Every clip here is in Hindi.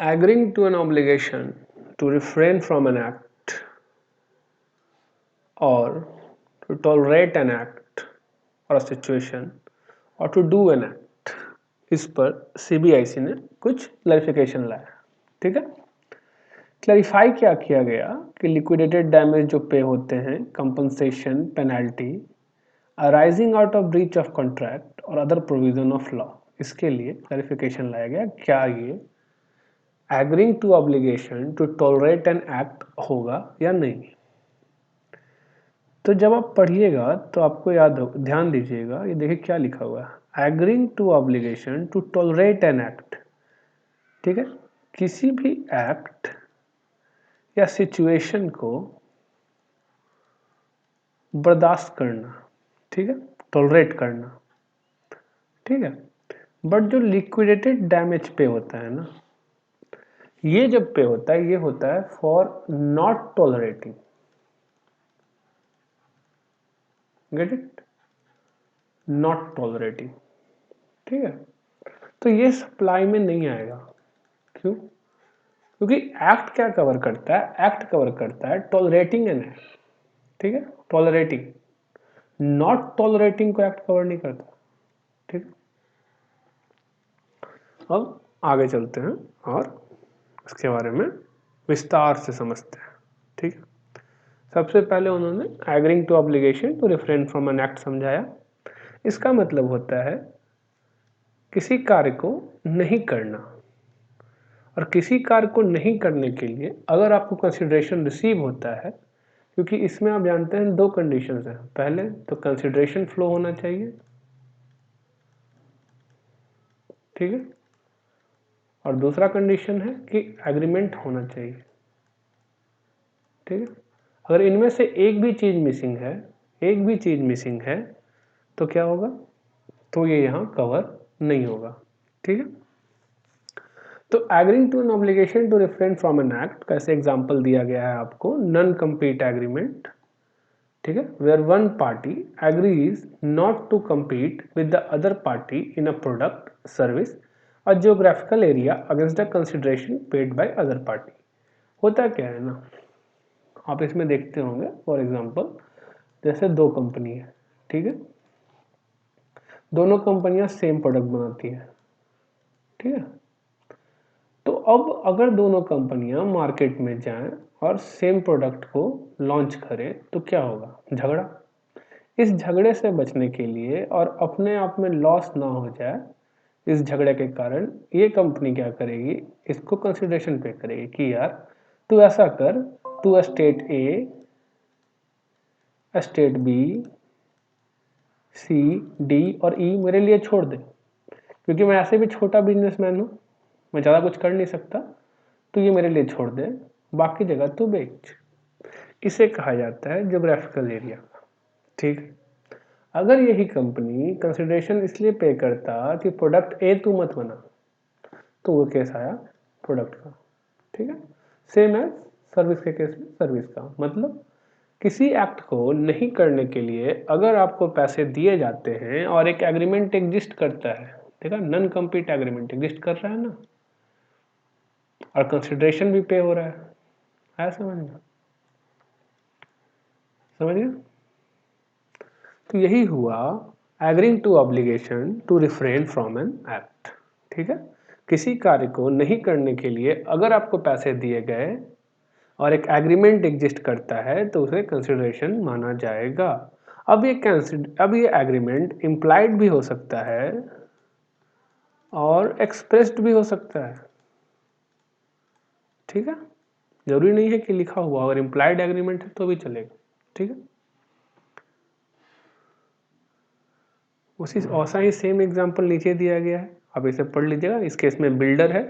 agreeing to an obligation to refrain from an act or to tolerate an act or a situation or to do an act, इस पर सीबीआईसी ने कुछ क्लैरिफिकेशन लाया। ठीक है, क्लैरिफाई क्या किया गया कि लिक्विडेटेड डैमेज जो पे होते हैं, compensation, penalty arising out of breach of contract और अदर प्रोविजन ऑफ लॉ, इसके लिए क्लैरिफिकेशन लाया गया। क्या ये agreeing to obligation to tolerate an act होगा या नहीं। तो जब आप पढ़िएगा तो आपको याद हो, ध्यान दीजिएगा, ये देखिए क्या लिखा हुआ है, agreeing to obligation to tolerate an act. ठीक है, किसी भी एक्ट या सिचुएशन को बर्दाश्त करना, ठीक है, टॉलरेट करना। ठीक है, बट जो लिक्विडेटेड डैमेज पे होता है ना, ये जब पे होता है, ये होता है for not tolerating. Get it, not tolerating. ठीक है, तो ये सप्लाई में नहीं आएगा। क्यों? क्योंकि एक्ट क्या कवर करता है, एक्ट कवर करता है टॉलरेटिंग एन एक्ट। ठीक है, टॉलरेटिंग, नॉट टॉलरेटिंग को एक्ट कवर नहीं करता। ठीक है, अब आगे चलते हैं और इसके बारे में विस्तार से समझते हैं। ठीक है, सबसे पहले उन्होंने agreeing to obligation to refrain from an act समझाया। इसका मतलब होता है किसी कार्य को नहीं करना, और किसी कार्य को नहीं करने के लिए अगर आपको कंसिडरेशन रिसीव होता है, क्योंकि इसमें आप जानते हैं दो कंडीशंस हैं। पहले तो कंसिडरेशन फ्लो होना चाहिए, ठीक है, और दूसरा कंडीशन है कि एग्रीमेंट होना चाहिए। ठीक है, अगर इनमें से एक भी चीज मिसिंग है, एक भी चीज मिसिंग है, तो क्या होगा, तो ये यहां कवर नहीं होगा। ठीक है, तो agreeing to an obligation to refrain from an act का ऐसे एग्जांपल दिया गया है आपको, नॉन कम्पीट एग्रीमेंट। ठीक है, where one party agrees not to compete with the other party in a product, service, a geographical area against the consideration paid by other party. होता क्या है ना, आप इसमें देखते होंगे, फॉर एग्जांपल जैसे दो कंपनी है, ठीक है, दोनों कंपनियां सेम प्रोडक्ट बनाती है। ठीक है, तो अब अगर दोनों कंपनियां मार्केट में जाएं और सेम प्रोडक्ट को लॉन्च करें तो क्या होगा, झगड़ा। इस झगड़े से बचने के लिए और अपने आप में लॉस ना हो जाए इस झगड़े के कारण, ये कंपनी क्या करेगी, इसको कंसिडरेशन पे करेगी कि यार तू ऐसा कर, तू state A, state B, C, D और ई मेरे लिए छोड़ दे, क्योंकि मैं ऐसे भी छोटा बिजनेसमैन हूँ, मैं ज़्यादा कुछ कर नहीं सकता, तो ये मेरे लिए छोड़ दे, बाकी जगह तू बेच। इसे कहा जाता है ज्योग्राफिकल एरिया। ठीक, अगर यही कंपनी कंसिडरेशन इसलिए पे करता कि प्रोडक्ट ए तू मत बना, तो वो केस आया प्रोडक्ट का। ठीक है, सेम एज सर्विस के केस में सर्विस का, मतलब किसी एक्ट को नहीं करने के लिए अगर आपको पैसे दिए जाते हैं और एक एग्रीमेंट एग्जिस्ट करता है, ठीक है, नॉन कम्पीट एग्रीमेंट एग्जिस्ट कर रहा है ना, और कंसिडरेशन भी पे हो रहा है, आया समझ में, समझ गए। तो यही हुआ agreeing to obligation to refrain from an act. ठीक है, किसी कार्य को नहीं करने के लिए अगर आपको पैसे दिए गए और एक एग्रीमेंट एग्जिस्ट करता है तो उसे कंसिडरेशन माना जाएगा। अब ये एग्रीमेंट इम्प्लाइड भी हो सकता है और एक्सप्रेस्ड भी हो सकता है। ठीक है, जरूरी नहीं है कि लिखा हुआ, अगर इम्प्लाइड एग्रीमेंट है तो भी चलेगा। ठीक है, उसी ऐसा ही सेम एग्जांपल नीचे दिया गया है, आप इसे पढ़ लीजिएगा। इस केस में बिल्डर है,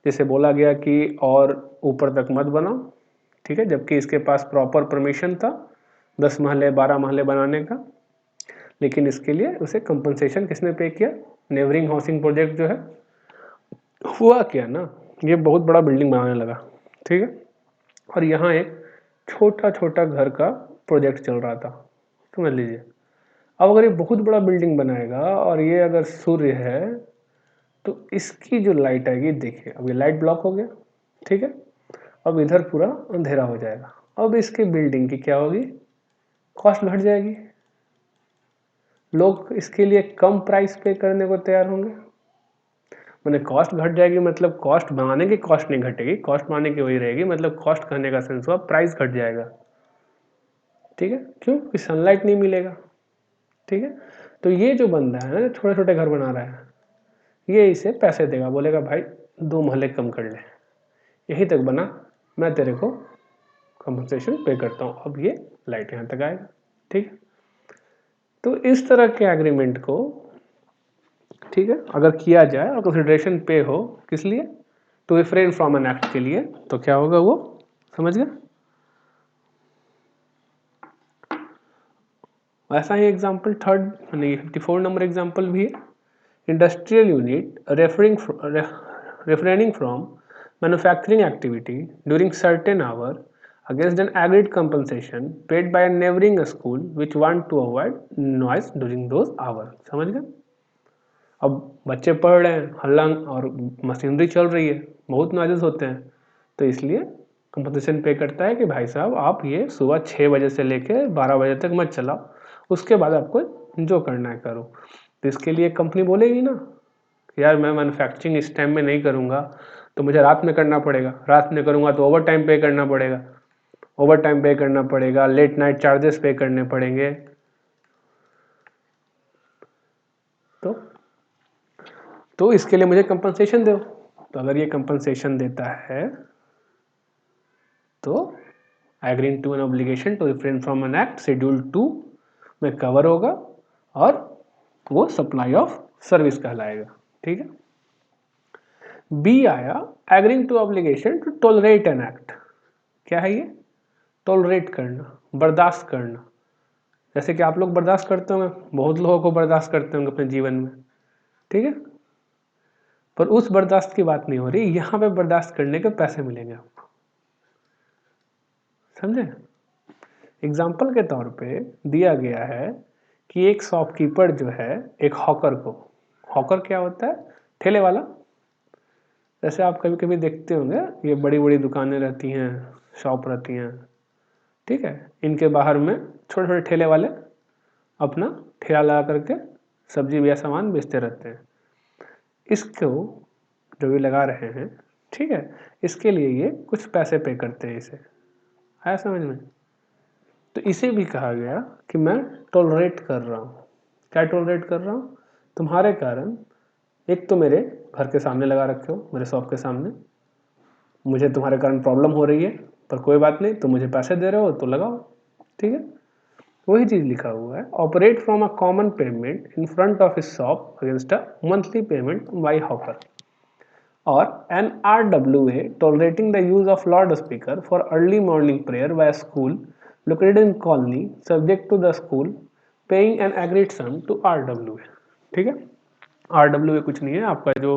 जिसे बोला गया कि और ऊपर तक मत बनाओ, ठीक है, जबकि इसके पास प्रॉपर परमिशन था 10 महले 12 महले बनाने का, लेकिन इसके लिए उसे कंपनसेशन किसने पे किया, नेबरिंग हाउसिंग प्रोजेक्ट जो है। हुआ क्या ना, ये बहुत बड़ा बिल्डिंग बनाने लगा, ठीक है, और यहाँ एक छोटा छोटा घर का प्रोजेक्ट चल रहा था, समझ लीजिए। अब अगर ये बहुत बड़ा बिल्डिंग बनाएगा और ये अगर सूर्य है, तो इसकी जो लाइट आएगी, देखिए अब ये लाइट ब्लॉक हो गया, ठीक है, अब इधर पूरा अंधेरा हो जाएगा। अब इसकी बिल्डिंग की क्या होगी, कॉस्ट घट जाएगी, लोग इसके लिए कम प्राइस पे करने को तैयार होंगे। मैंने कॉस्ट घट जाएगी मतलब कॉस्ट बनाने की कॉस्ट नहीं घटेगी, कॉस्ट बनाने की वही रहेगी, मतलब कॉस्ट करने का सेंस हुआ प्राइस घट जाएगा, ठीक है, क्यों कि सनलाइट नहीं मिलेगा, ठीक है। तो ये जो बंदा है ना, छोटे छोटे घर बना रहा है, ये इसे पैसे देगा, बोलेगा भाई 2 महले कम कर ले, यहीं तक बना, मैं तेरे को कंपनसेशन पे करता हूँ, अब ये लाइट यहाँ तक आएगा, ठीक है। तो इस तरह के एग्रीमेंट को, ठीक है, अगर किया जाए और कंसिडरेशन पे हो, किस लिए, to refrain from an act के लिए, तो क्या होगा वो, समझ गए। ऐसा ही एग्जाम्पल थर्ड यानी 54 नंबर एग्जाम्पल भी है, industrial unit refraining from manufacturing activity during certain hour against an agreed compensation paid by a neighboring school which want to avoid noise during those hours। समझ गए। अब बच्चे पढ़ रहे हैं, हल्ला और मशीनरी चल रही है, बहुत नॉइजेस होते हैं, तो इसलिए कंपनसेशन पे करता है कि भाई साहब आप ये सुबह 6 बजे से लेके 12 बजे तक मत चलाओ, उसके बाद आपको जो करना है करो। तो इसके लिए कंपनी बोलेगी ना, यार मैं मैन्युफैक्चरिंग इस टाइम में नहीं करूँगा तो मुझे रात में करना पड़ेगा, रात में करूँगा तो ओवर टाइम पे करना पड़ेगा, ओवर टाइम पे करना पड़ेगा, लेट नाइट चार्जेस पे करने पड़ेंगे। तो इसके लिए मुझे कंपनसेशन दो। तो अगर ये कंपनसेशन देता है तो agreeing to an obligation to refrain from an act schedule 2 में कवर होगा और वो सप्लाई ऑफ सर्विस कहलाएगा, ठीक है। बी आया agreeing to obligation to tolerate an act. क्या है ये, टॉलरेट करना, बर्दाश्त करना, जैसे कि आप लोग बर्दाश्त करते होंगे, बहुत लोगों को बर्दाश्त करते होंगे अपने जीवन में, ठीक है, पर उस बर्दाश्त की बात नहीं हो रही, यहाँ पे बर्दाश्त करने के पैसे मिलेंगे आपको, समझे। एग्जाम्पल के तौर पे दिया गया है कि एक शॉपकीपर जो है एक हॉकर को, हॉकर क्या होता है, ठेले वाला, जैसे आप कभी कभी देखते होंगे ये बड़ी बड़ी दुकानें रहती हैं, शॉप रहती हैं, ठीक है, इनके बाहर में छोटे छोटे ठेले वाले अपना ठेला लगा करके सब्जी या सामान बेचते रहते हैं। इसको जो भी लगा रहे हैं, ठीक है, इसके लिए ये कुछ पैसे पे करते हैं, इसे आया समझ में। तो इसे भी कहा गया कि मैं टॉलरेट कर रहा हूँ। क्या टॉलरेट कर रहा हूँ, तुम्हारे कारण एक तो मेरे घर के सामने लगा रखे हो, मेरे शॉप के सामने, मुझे तुम्हारे कारण प्रॉब्लम हो रही है, पर कोई बात नहीं, तुम मुझे पैसे दे रहे हो तो लगाओ, ठीक है। वही चीज़ लिखा हुआ है, operate from a common payment in front of his shop against a monthly payment by hawker or an RWA tolerating the use of loudspeaker for early morning prayer by a school located in colony subject to the school paying an agreed sum to RWA। ठीक है, RWA कुछ नहीं है, आपका जो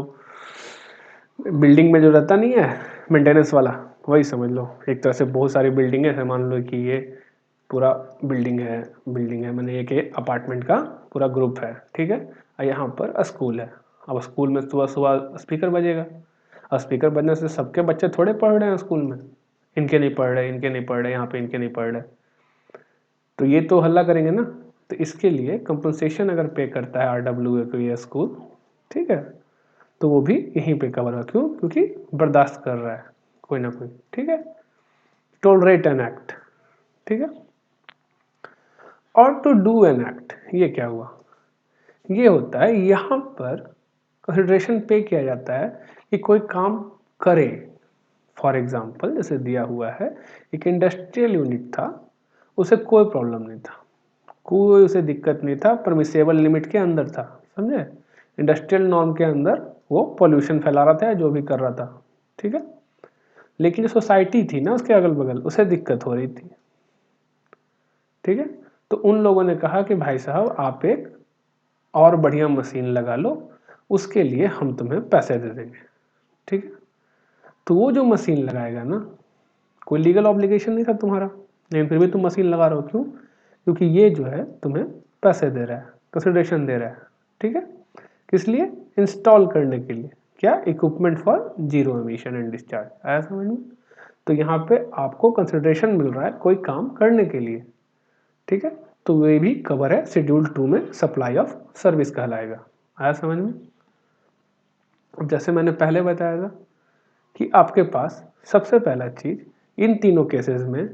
बिल्डिंग में जो रहता नहीं है मेंटेनेंस वाला, वही समझ लो। एक तरह से बहुत सारी बिल्डिंग है, मान लो कि ये पूरा बिल्डिंग है मैंने एक अपार्टमेंट का पूरा ग्रुप है, ठीक है, और यहाँ पर स्कूल है। अब स्कूल में सुबह सुबह स्पीकर बजेगा, और स्पीकर बजने से सबके बच्चे थोड़े पढ़ रहे हैं स्कूल में, इनके नहीं पढ़ रहे, इनके नहीं पढ़ रहे, यहाँ पे इनके नहीं पढ़ रहे, तो ये तो हल्ला करेंगे ना। तो इसके लिए कंपनसेशन अगर पे करता है RWA को ये स्कूल, ठीक है, तो वो भी यहीं पे कवर है, क्यों, क्योंकि बर्दाश्त कर रहा है कोई ना कोई, ठीक है, टॉलरेट एन एक्ट, ठीक है। और टू डू एन एक्ट, ये क्या हुआ, ये होता है यहाँ पर कंसिडरेशन पे किया जाता है कि कोई काम करे। फॉर एग्जाम्पल जैसे दिया हुआ है, एक इंडस्ट्रियल यूनिट था, उसे कोई प्रॉब्लम नहीं था, कोई उसे दिक्कत नहीं था, परमिसेबल लिमिट के अंदर था, समझे, इंडस्ट्रियल नॉर्म के अंदर वो पॉल्यूशन फैला रहा था या जो भी कर रहा था, ठीक है। लेकिन जो सोसाइटी थी ना उसके अगल बगल, उसे दिक्कत हो रही थी, ठीक है। तो उन लोगों ने कहा कि भाई साहब आप एक और बढ़िया मशीन लगा लो, उसके लिए हम तुम्हें पैसे दे देंगे, ठीक है। तो वो जो मशीन लगाएगा ना, कोई लीगल ऑब्लिगेशन नहीं था तुम्हारा, लेकिन फिर भी तुम मशीन लगा रहे हो, क्यों, क्योंकि ये जो है तुम्हें पैसे दे रहा है, कंसिडरेशन दे रहा है, ठीक है, किस लिए, इंस्टॉल करने के लिए, क्या, equipment for zero emission and discharge, आया समझ में? तो यहाँ पे आपको कंसिडरेशन मिल रहा है कोई काम करने के लिए, ठीक है, तो वे भी कवर है शेड्यूल 2 में, सप्लाई ऑफ सर्विस कहलाएगा, आया समझ में? अब जैसे मैंने पहले बताया था कि आपके पास सबसे पहला चीज इन तीनों केसेस में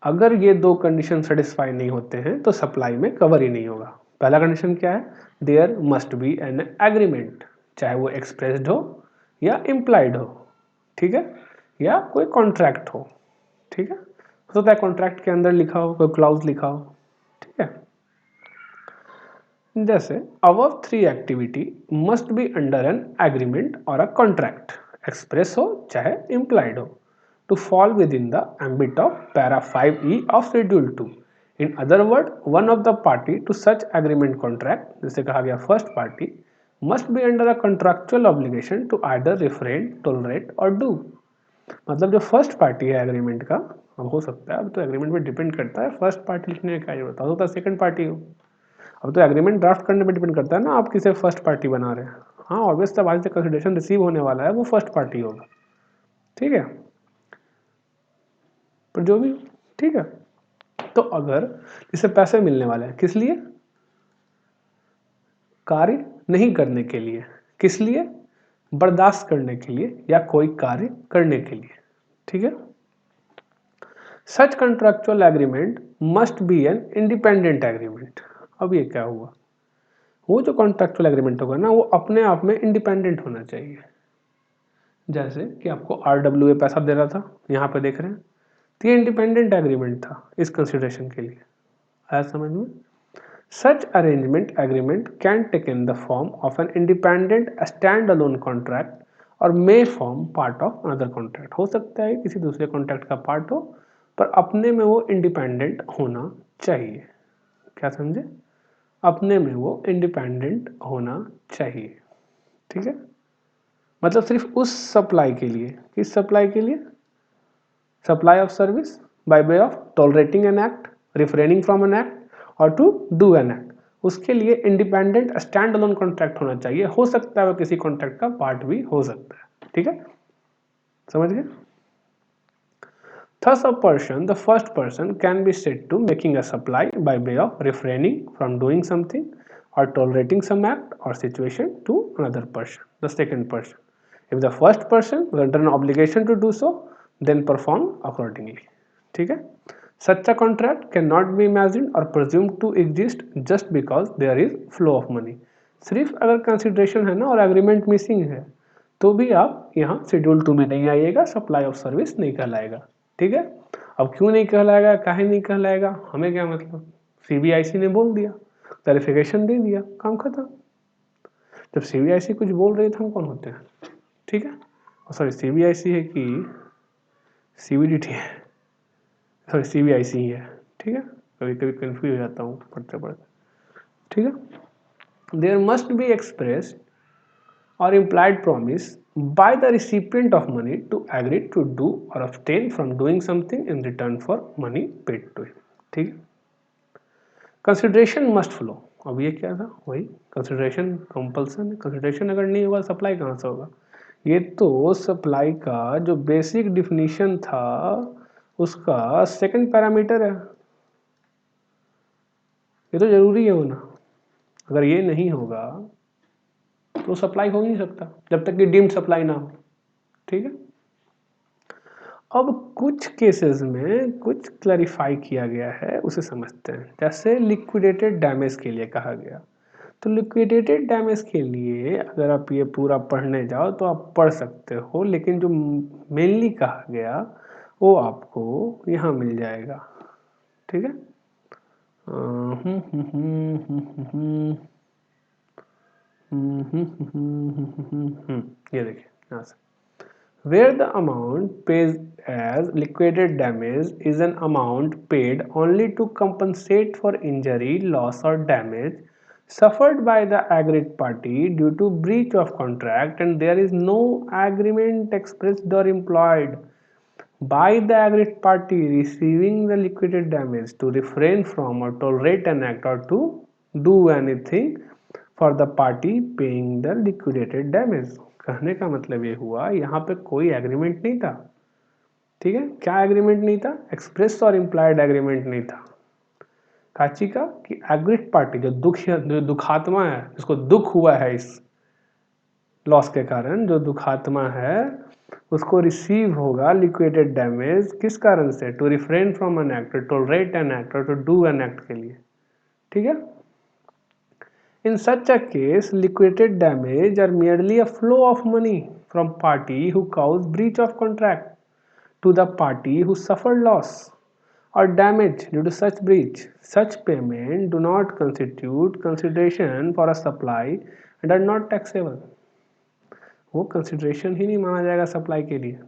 अगर ये दो कंडीशन सेटिस्फाई नहीं होते हैं तो सप्लाई में कवर ही नहीं होगा। पहला कंडीशन क्या है, there must be an agreement, चाहे वो एक्सप्रेस्ड हो या इम्प्लाइड हो, ठीक है, या कोई कॉन्ट्रैक्ट हो, ठीक है, हो सकता है कॉन्ट्रैक्ट के अंदर लिखा हो, कोई क्लाउज लिखा हो, ठीक है। जैसे above three activity must be under an agreement और अ कॉन्ट्रैक्ट, एक्सप्रेस हो चाहे इम्प्लाइड हो, to fall within the ambit of para 5e of schedule 2. In other words, one of the party to such agreement contract, जिसे कहा गया first party, must be under a contractual obligation to either refrain, tolerate or do. मतलब जो फर्स्ट पार्टी है एग्रीमेंट का, अब हो सकता है, अब तो एग्रीमेंट पे डिपेंड करता है फर्स्ट पार्टी लिखने का क्या जरूरत है, हो सकता है सेकंड पार्टी हो, अब तो एग्रीमेंट ड्राफ्ट करने पे डिपेंड करता है ना आप किसे फर्स्ट पार्टी बना रहे हैं। हाँ ऑब्वियस तब आज से कंसिडरेशन रिसीव होने वाला है वो फर्स्ट पार्टी होगा, ठीक है, पर जो भी, ठीक है। तो अगर इसे पैसे मिलने वाले हैं किस लिए, कार्य नहीं करने के लिए, किस लिए, बर्दाश्त करने के लिए या कोई कार्य करने के लिए, ठीक है। Such contractual agreement must be an independent agreement. अब ये क्या हुआ, वो जो कॉन्ट्रैक्चुअल एग्रीमेंट होगा ना वो अपने आप में इंडिपेंडेंट होना चाहिए। जैसे कि आपको RWA पैसा दे रहा था, यहाँ पे देख रहे हैं, तो ये इंडिपेंडेंट एग्रीमेंट था इस कंसिडरेशन के लिए, आया समझ में? Such arrangement agreement can take in the form of an independent stand-alone contract और may form part of another contract। हो सकता है किसी दूसरे कॉन्ट्रैक्ट का पार्ट हो पर अपने में वो इंडिपेंडेंट होना चाहिए, क्या समझे, अपने में वो इंडिपेंडेंट होना चाहिए, ठीक है। मतलब सिर्फ उस सप्लाई के लिए, किस सप्लाई के लिए, supply of service by way of tolerating an act, refraining from an act और टू डू एन एक्ट, उसके लिए इंडिपेंडेंट स्टैंड अलोन कॉन्ट्रैक्ट होना चाहिए। हो सकता है वो किसी कॉन्ट्रैक्ट का पार्ट भी हो सकता है, ठीक है, समझ गए? Thus a person, the first person can be said to making a supply by way of refraining from doing something or tolerating some act or situation to another person, the second person. If the first person was under an obligation to do so, then perform accordingly, ठीक है। Such a contract cannot be imagined or presumed to exist just because there is flow of money। सिर्फ अगर कंसिडरेशन है ना और एग्रीमेंट मिसिंग है तो भी आप यहाँ शेड्यूल 2 में नहीं आइएगा, सप्लाई ऑफ सर्विस नहीं कहलाएगा, ठीक है। अब क्यों नहीं कहलाएगा, काहे नहीं कहलाएगा, हमें क्या मतलब, CBIC ने बोल दिया, क्लैरिफिकेशन दे दिया, काम खत्म। जब CBIC कुछ बोल रही है तो हम कौन होते हैं, ठीक है, सॉरी CBIC है कि CBDT है, सॉरी CBIC ही है, ठीक है, कभी कभी कंफ्यूज हो जाता हूँ पढ़ते पढ़ते, ठीक है। There must be expressed or implied promise by the recipient of money to agree to do or abstain from doing something in return for money paid to him, ठीक है। कंसिडरेशन मस्ट फ्लो, अब ये क्या था, वही कंसिडरेशन कंपल्सन, कंसिडरेशन अगर नहीं होगा सप्लाई कहाँ से होगा, ये तो सप्लाई का जो बेसिक डिफिनीशन था उसका सेकंड पैरामीटर है, ये तो जरूरी है होना, अगर ये नहीं होगा तो सप्लाई हो ही नहीं सकता जब तक कि डीम्ड सप्लाई ना हो, ठीक है। अब कुछ केसेस में कुछ क्लैरिफाई किया गया है उसे समझते हैं, जैसे लिक्विडेटेड डैमेज के लिए कहा गया, तो लिक्विडेटेड डैमेज के लिए अगर आप ये पूरा पढ़ने जाओ तो आप पढ़ सकते हो, लेकिन जो मेनली कहा गया वो आपको यहाँ मिल जाएगा, ठीक है। ये देखिए यहाँ से, where the amount paid as liquidated damage is an amount paid only to compensate for injury, loss or damage suffered by the aggrieved party due to breach of contract and there is no agreement expressed or implied by the aggrieved party receiving the liquidated damage to refrain from or tolerate an act or to do anything for the party paying the liquidated damage. कहने का मतलब ये हुआ यहाँ पे कोई एग्रीमेंट नहीं था, ठीक है। क्या एग्रीमेंट नहीं था? एक्सप्रेस और इम्प्लाइड एग्रीमेंट नहीं था। काची का कि एग्रीड पार्टी जो दुखात्मा है, जिसको दुख हुआ है इस लॉस के कारण, जो दुखात्मा है उसको रिसीव होगा लिक्विडेटेड डैमेज। किस कारण से? To refrain from an act, to tolerate an act और टू डू एन एक्ट के लिए, ठीक है। In such a case, liquidated damage are merely a flow of money from party who caused breach of contract to the party who suffered loss or damage due to such breach. Such payment do not constitute consideration for a supply and are not taxable. वो कंसिडरेशन ही नहीं माना जाएगा सप्लाई के लिए।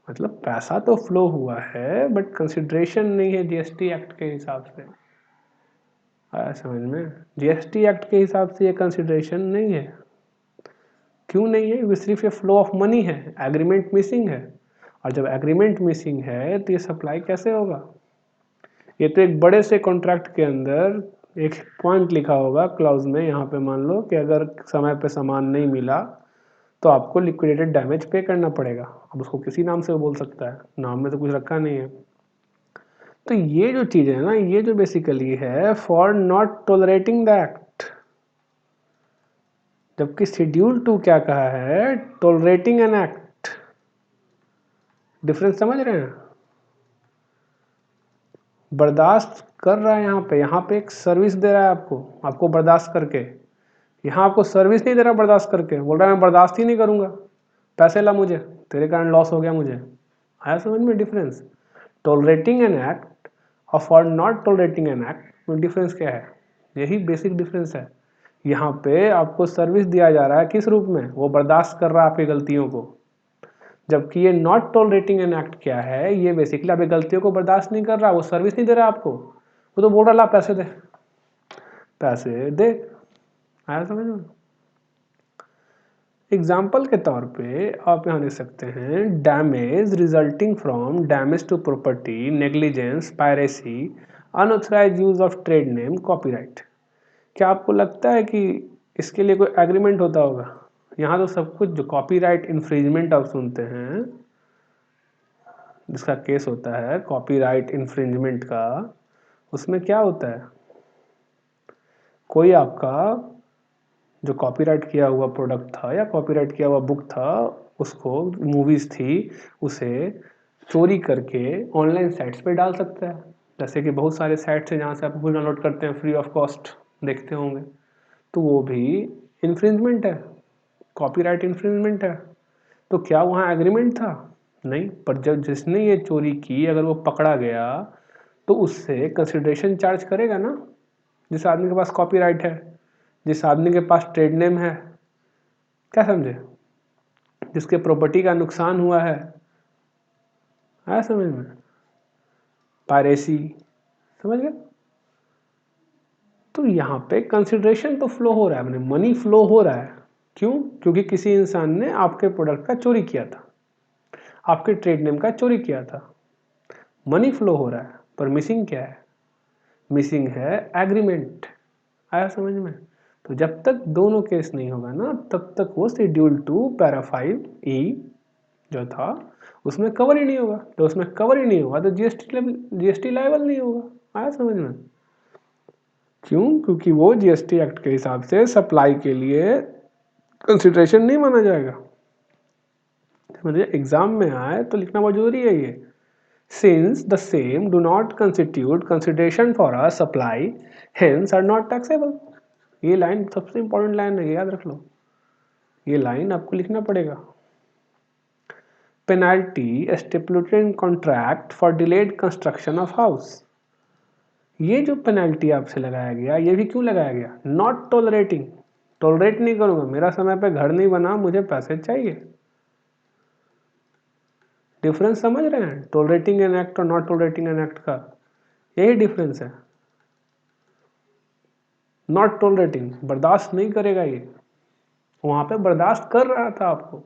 मतलब पैसा तो फ्लो हुआ है बट कंसिडरेशन नहीं है जीएसटी एक्ट के हिसाब से। आया समझ में? जीएसटी एक्ट के हिसाब से ये कंसिडरेशन नहीं है। क्यों नहीं है? ये सिर्फ ये फ्लो ऑफ मनी है, एग्रीमेंट मिसिंग है। और जब एग्रीमेंट मिसिंग है तो ये सप्लाई कैसे होगा? ये तो एक बड़े से कॉन्ट्रैक्ट के अंदर एक पॉइंट लिखा होगा क्लॉज में, यहाँ पे मान लो कि अगर समय पे सामान नहीं मिला तो आपको लिक्विडेटेड डैमेज पे करना पड़ेगा। अब उसको किसी नाम से बोल सकता है, नाम में तो कुछ रखा नहीं है। तो ये जो चीज़ है ना, ये जो बेसिकली है for not tolerating the act, जबकि शेड्यूल 2 क्या कहा है? Tolerating an act. डिफरेंस समझ रहे हैं? बर्दाश्त कर रहा है यहाँ पे एक सर्विस दे रहा है आपको बर्दाश्त करके। यहाँ आपको सर्विस नहीं दे रहा बर्दाश्त करके, बोल रहा है मैं बर्दाश्त ही नहीं करूँगा, पैसे ला मुझे, तेरे कारण लॉस हो गया मुझे। आया समझ में डिफरेंस? टॉलरेटिंग एन एक्ट और for not tolerating an act में डिफरेंस क्या है? यही बेसिक डिफरेंस है। यहाँ पे आपको सर्विस दिया जा रहा है किस रूप में? वो बर्दाश्त कर रहा है आपकी गलतियों को। जबकि ये नॉट टॉलरेटिंग एन एक्ट क्या है? ये बेसिकली आपकी गलतियों को बर्दाश्त नहीं कर रहा, वो सर्विस नहीं दे रहा आपको, वो तो बोल रहा ला पैसे दे, पैसे दे। आया समझ में? एग्जाम्पल के तौर पे आप यहाँ लिख सकते हैं damage resulting from damage to property, negligence, piracy, unauthorised use of trade name, copyright. क्या आपको लगता है कि इसके लिए कोई एग्रीमेंट होता होगा? यहाँ तो सब कुछ जो कॉपीराइट इन्फ्रिंजमेंट आप सुनते हैं, जिसका केस होता है कॉपीराइट इन्फ्रिंजमेंट का, उसमें क्या होता है? कोई आपका जो कॉपीराइट किया हुआ प्रोडक्ट था या कॉपीराइट किया हुआ बुक था, उसको मूवीज़ थी, उसे चोरी करके ऑनलाइन साइट्स पे डाल सकता है। जैसे कि बहुत सारे साइट्स हैं जहाँ से आप बुक डाउनलोड करते हैं फ्री ऑफ कॉस्ट, देखते होंगे। तो वो भी इन्फ्रिंजमेंट है, कॉपीराइट इन्फ्रिंजमेंट है। तो क्या वहाँ एग्रीमेंट था? नहीं। पर जब जिसने ये चोरी की अगर वो पकड़ा गया तो उससे कंसिडरेशन चार्ज करेगा ना, जिस आदमी के पास कॉपीराइट है, जिस आदमी के पास ट्रेड नेम है। क्या समझे? जिसके प्रॉपर्टी का नुकसान हुआ है। आया समझ में? पायरेसी, समझ गए? तो यहाँ पे कंसिडरेशन तो फ्लो हो रहा है, मैंने मनी फ्लो हो रहा है। क्यों? क्योंकि किसी इंसान ने आपके प्रोडक्ट का चोरी किया था, आपके ट्रेड नेम का चोरी किया था। मनी फ्लो हो रहा है, पर मिसिंग क्या है? मिसिंग है एग्रीमेंट। आया समझ में? तो जब तक दोनों केस नहीं होगा ना, तब तक वो शेड्यूल 2 पैरा 5 ई जो था उसमें कवर ही नहीं होगा। तो उसमें कवर ही नहीं होगा तो जीएसटी लायबल नहीं होगा। आया समझ में? क्यों? क्योंकि वो जीएसटी एक्ट के हिसाब से सप्लाई के लिए कंसिडरेशन नहीं माना जाएगा। समझिए, एग्जाम में आए तो लिखना बहुत जरूरी है ये। Since the same do not constitute consideration for a supply, hence are not taxable। ये लाइन सबसे इंपॉर्टेंट लाइन है, याद रख लो। ये लाइन आपको लिखना पड़ेगा। Penalty stipulated in contract for delayed construction of house. ये जो पेनाल्टी आपसे लगाया गया, ये भी क्यों लगाया गया? नॉट टॉलरेटिंग, टॉलरेट नहीं करूंगा, मेरा समय पे घर नहीं बना, मुझे पैसे चाहिए। डिफरेंस समझ रहे हैं? टॉलरेटिंग एन एक्ट और नॉट टॉलरेटिंग एन एक्ट का यही डिफरेंस है। नॉट टॉलरेटिंग, बर्दाश्त नहीं करेगा ये, वहां पे बर्दाश्त कर रहा था आपको।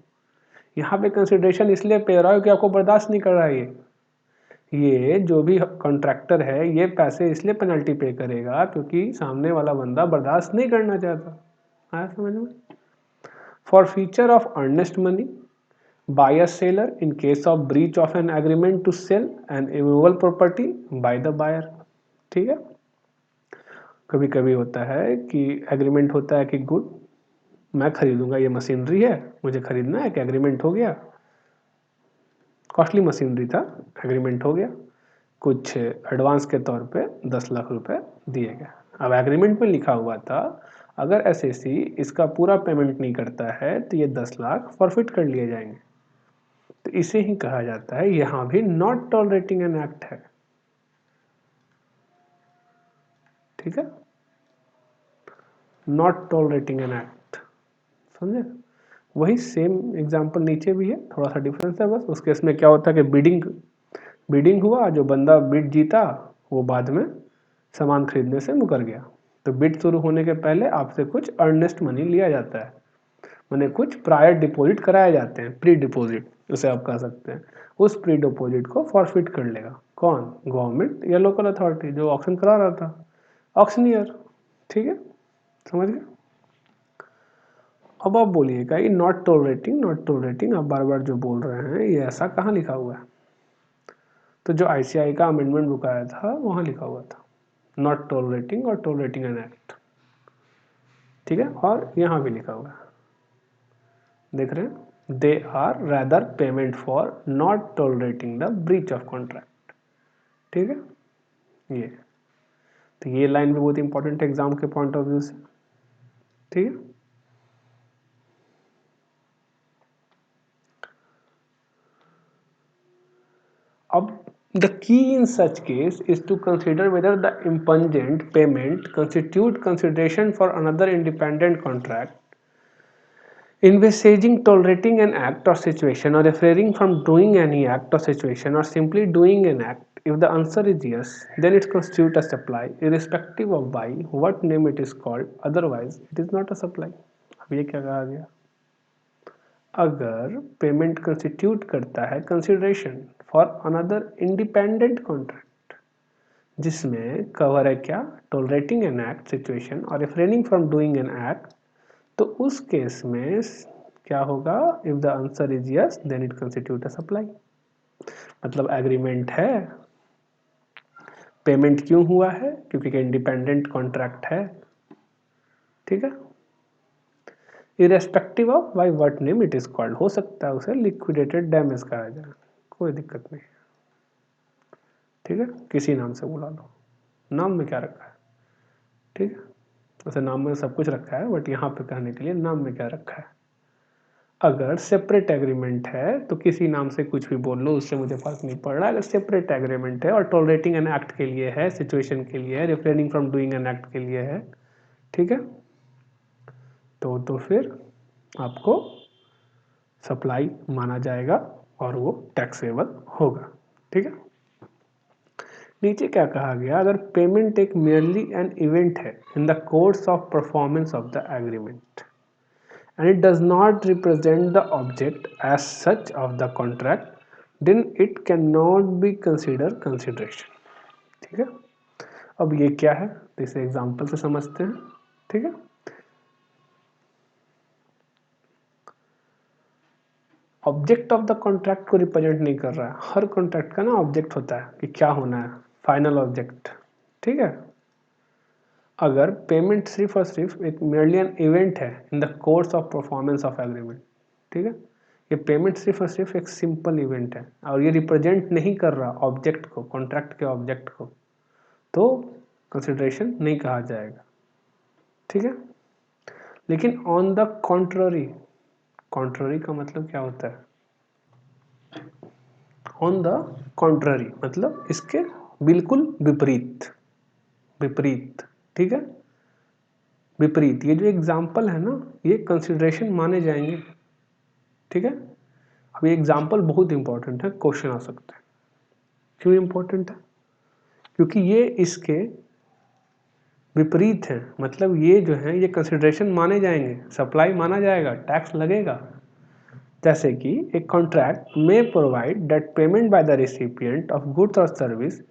यहाँ पे कंसिडरेशन इसलिए पे रहा है कि आपको बर्दाश्त नहीं कर रहा है ये। ये जो भी कॉन्ट्रैक्टर है ये पैसे इसलिए पेनल्टी पे करेगा क्योंकि सामने वाला बंदा बर्दाश्त नहीं करना चाहता। आया समझ में? For feature of earnest money buyer seller in case of breach of an agreement to sell an immovable property by the buyer। ठीक है, कभी कभी होता है कि एग्रीमेंट होता है कि गुड मैं खरीदूंगा, ये मशीनरी है मुझे खरीदना है, कि एग्रीमेंट हो गया, कॉस्टली मशीनरी था, एग्रीमेंट हो गया, कुछ एडवांस के तौर पे 10 लाख रुपए दिए गए। अब एग्रीमेंट में लिखा हुआ था अगर एसएसी इसका पूरा पेमेंट नहीं करता है तो ये 10 लाख फॉरफिट कर लिए जाएंगे। तो इसे ही कहा जाता है, यहां भी नॉट टॉलरेटिंग एन एक्ट है। ठीक है, नॉट टॉलरेटिंग एन एक्ट, समझे? वही सेम एग्जांपल नीचे भी है, थोड़ा सा डिफरेंस है बस। उस केस में क्या होता है कि बिडिंग हुआ, जो बंदा बिड जीता वो बाद में सामान खरीदने से मुकर गया। तो बिड शुरू होने के पहले आपसे कुछ अर्नेस्ट मनी लिया जाता है, मैंने कुछ प्रायर डिपॉजिट कराए जाते हैं, प्री डिपॉजिट उसे आप कह सकते हैं। उस प्री डिपॉजिट को फॉरफिट कर लेगा कौन? गवर्नमेंट या लोकल अथॉरिटी जो ऑक्शन करा रहा था, ऑक्शनियर। ठीक है, समझ गए? अब आप बोलिएगा ये नॉट टॉलरेटिंग आप बार बार जो बोल रहे हैं ये ऐसा कहाँ लिखा हुआ है? तो जो आईसीआई का अमेंडमेंट बुक आया था वहाँ लिखा हुआ था नॉट टॉलरेटिंग और टॉलरेटिंग एन एक्ट। ठीक है, और यहाँ भी लिखा हुआ है, देख रहे हैं, they are rather payment for not tolerating the breach of contract. ठीक है, ये तो ये लाइन भी बहुत इंपॉर्टेंट है एग्जाम के पॉइंट ऑफ व्यू से। ठीक है, अब the key in such case is to consider whether the impungent payment constitute consideration for another independent contract, envisaging tolerating an act or situation or refraining from doing any act or situation or simply doing an act. If the answer is yes, then it constitutes a supply irrespective of by what name it is called, otherwise it is not a supply। अब ये क्या कहा गया? अगर पेमेंट कंस्टिट्यूट करता है consideration for another independent contract जिसमें कवर है क्या? टॉलरेटिंग एन एक्ट सिचुएशन और refraining from doing an act, तो उस केस में क्या होगा? If the answer is yes then it constitute a supply. मतलब एग्रीमेंट है, पेमेंट क्यों हुआ है? क्योंकि इंडिपेंडेंट कॉन्ट्रैक्ट है। ठीक है, irrespective of by what name it is called, हो सकता है उसे लिक्विडेटेड डैमेज कहा जाए, कोई दिक्कत नहीं। ठीक है, किसी नाम से बुला लो, नाम में क्या रखा है? ठीक है, वैसे नाम में सब कुछ रखा है बट यहाँ पे कहने के लिए नाम में क्या रखा है। अगर सेपरेट एग्रीमेंट है तो किसी नाम से कुछ भी बोल लो, उससे मुझे फर्क नहीं पड़ रहा। अगर सेपरेट एग्रीमेंट है और टॉलरेटिंग एन एक्ट के लिए है, सिचुएशन के लिए है, refraining from doing an act के लिए है, ठीक है, तो फिर आपको सप्लाई माना जाएगा और वो टैक्सेबल होगा। ठीक है, नीचे क्या कहा गया? अगर पेमेंट एक मेयरली एन इवेंट है in the course of performance of the agreement and it does not represent the object as such of the contract, then it cannot be considered consideration। ठीक है, अब ये क्या है तो इसे एग्जांपल से समझते हैं। ठीक है, ऑब्जेक्ट ऑफ द कॉन्ट्रैक्ट को रिप्रेजेंट नहीं कर रहा है। हर कॉन्ट्रैक्ट का ना ऑब्जेक्ट होता है कि क्या होना है, फाइनल ऑब्जेक्ट। ठीक है, अगर पेमेंट सिर्फ और सिर्फ एक मेयरली एन इवेंट है in the course of performance of agreement, ठीक है, ये पेमेंट सिर्फ और सिर्फ एक सिंपल इवेंट है और ये रिप्रेजेंट नहीं कर रहा ऑब्जेक्ट को, कॉन्ट्रैक्ट के ऑब्जेक्ट को, तो कंसिडरेशन नहीं कहा जाएगा। ठीक है, लेकिन ऑन द कॉन्ट्ररी, कॉन्ट्ररी का मतलब क्या होता है? ऑन द कॉन्ट्ररी मतलब इसके बिल्कुल विपरीत, विपरीत। ठीक है, विपरीत, ये जो एग्जाम्पल है ना ये कंसिडरेशन माने जाएंगे। ठीक है, अब ये एग्जाम्पल बहुत इंपॉर्टेंट है, क्वेश्चन आ सकता है। क्यों इंपॉर्टेंट है? क्योंकि ये इसके विपरीत है, मतलब ये जो है ये कंसिडरेशन माने जाएंगे, सप्लाई माना जाएगा, टैक्स लगेगा। जैसे कि एक कॉन्ट्रैक्ट में provide that payment by the recipient of goods और service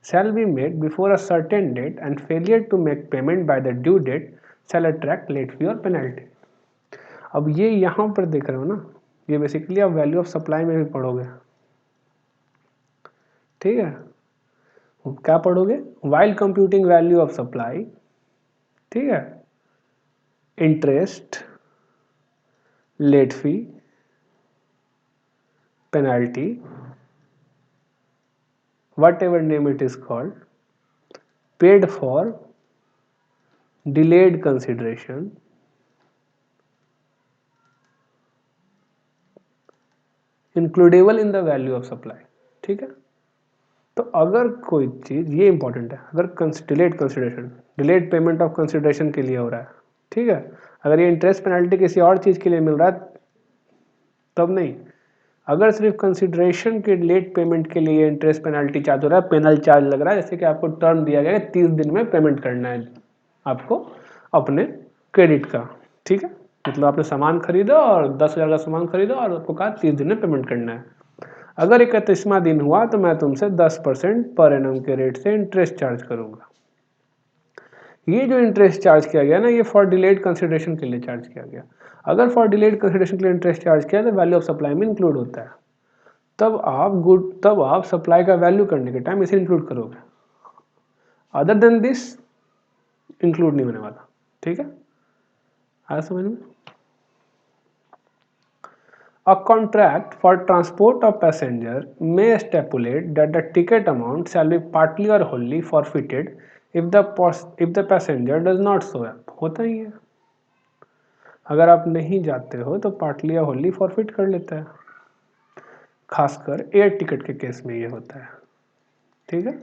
shall be made before a certain date and failure to make payment by the due date shall attract late fee or penalty। अब ये यहाँ पर देख रहे हो ना, ये बेसिकली आप वैल्यू ऑफ सप्लाई में भी पढ़ोगे, ठीक है। क्या पढ़ोगे? While computing value of supply, ठीक है, interest, late fee, penalty, whatever name it is called, paid for, delayed consideration, includable in the value of supply, ठीक है। तो अगर कोई चीज़, ये इंपॉर्टेंट है, अगर delayed consideration, delayed payment of consideration के लिए हो रहा है, ठीक है, अगर ये इंटरेस्ट पेनल्टी किसी और चीज़ के लिए मिल रहा है तब नहीं। अगर सिर्फ कंसिडरेशन के लेट पेमेंट के लिए इंटरेस्ट पेनल्टी चार्ज हो रहा है, पेनल चार्ज लग रहा है, जैसे कि आपको टर्म दिया गया है 30 दिन में पेमेंट करना है आपको अपने क्रेडिट का, ठीक है। मतलब आपने सामान खरीदा और 10,000 का सामान खरीदा और आपको कहा 30 दिन में पेमेंट करना है। अगर 31वां दिन हुआ तो मैं तुमसे 10% पर एनम के रेट से इंटरेस्ट चार्ज करूंगा। ये जो इंटरेस्ट चार्ज किया गया ना, ये फॉर डिलेड कंसिडरेशन के लिए चार्ज किया गया। अगर फॉर डिलेड कंसिडरेशन के लिए इंटरेस्ट चार्ज किया तो वैल्यू ऑफ सप्लाई में इंक्लूड होता है। तब आप सप्लाई का वैल्यू करने के टाइम इसे इंक्लूड करोगे। अदर देन दिस इंक्लूड नहीं होने वाला, ठीक है। आया समझ में? A contract for transport of passenger may stipulate that the ticket amount shall be partly or wholly forfeited if the passenger does not show up। होता ही है, अगर आप नहीं जाते हो तो पार्टली या होली फॉरफिट कर लेता है, खासकर एयर टिकट के केस में ये होता है, ठीक है।